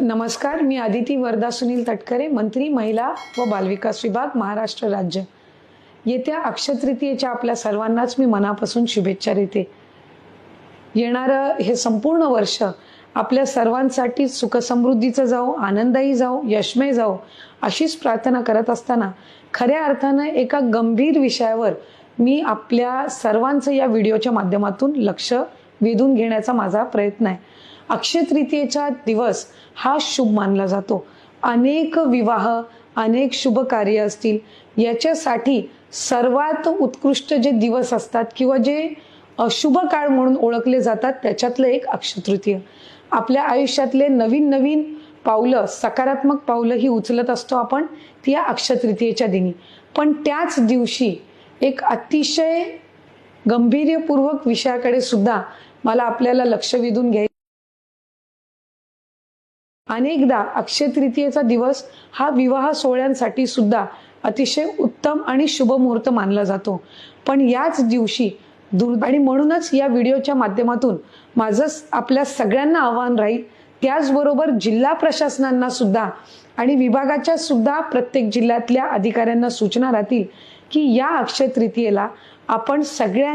नमस्कार, मी आदिती वरदा सुनील तटकरे, मंत्री महिला व बालविकास विभाग, महाराष्ट्र राज्य। येत्या अक्षय तृतीयेच्या आपल्या सर्वांनाच मी मनापासून शुभेच्छा देते। येणारं हे संपूर्ण वर्ष आपल्या सर्वांसाठी सुखसमृद्धीचं जाओ, आनंददायी जाओ, यशमय जाओ अशीच प्रार्थना करत असताना खऱ्या अर्थानं एका गंभीर विषयावर मी आपल्या सर्वांचं या व्हिडिओच्या माध्यमातून लक्ष वेधून घेण्याचा माझा प्रयत्न आहे। अक्षय तृतीयेचा दिवस हा शुभ मानला जातो। अनेक विवाह, अनेक शुभ कार्य असतील, याच्यासाठी सर्वात उत्कृष्ट जे दिवस असतात किंवा जे शुभ काळ म्हणून ओळखले जातात त्याच्यातलं एक अक्षय तृतीय। आपल्या आयुष्यातले नवीन नवीन पावलं, सकारात्मक पावलं ही उचलत असतो आपण ती या अक्षय तृतीयेच्या दिनी। पण त्याच दिवशी एक अतिशय गंभीर्यपूर्वक विषयाकडे सुद्धा मला आपल्याला लक्ष वेधून घ्यायचं। अनेकदा अक्षय तृतीयेचा दिवस हा विवाह सोहळ्यांसाठी सुद्धा अतिशय उत्तम आणि शुभ मुहूर्त मानला जातो। पण याच दिवशी आणि म्हणूनच या व्हिडिओच्या माध्यमातून माझं आपल्या सगळ्यांना आव्हान राहील, त्याचबरोबर जिल्हा प्रशासनांना सुद्धा आणि विभागाच्या सुद्धा प्रत्येक जिल्ह्यातल्या अधिकाऱ्यांना सूचना राहतील की या अक्षय तृतीयेला आपण सगळ्यांनी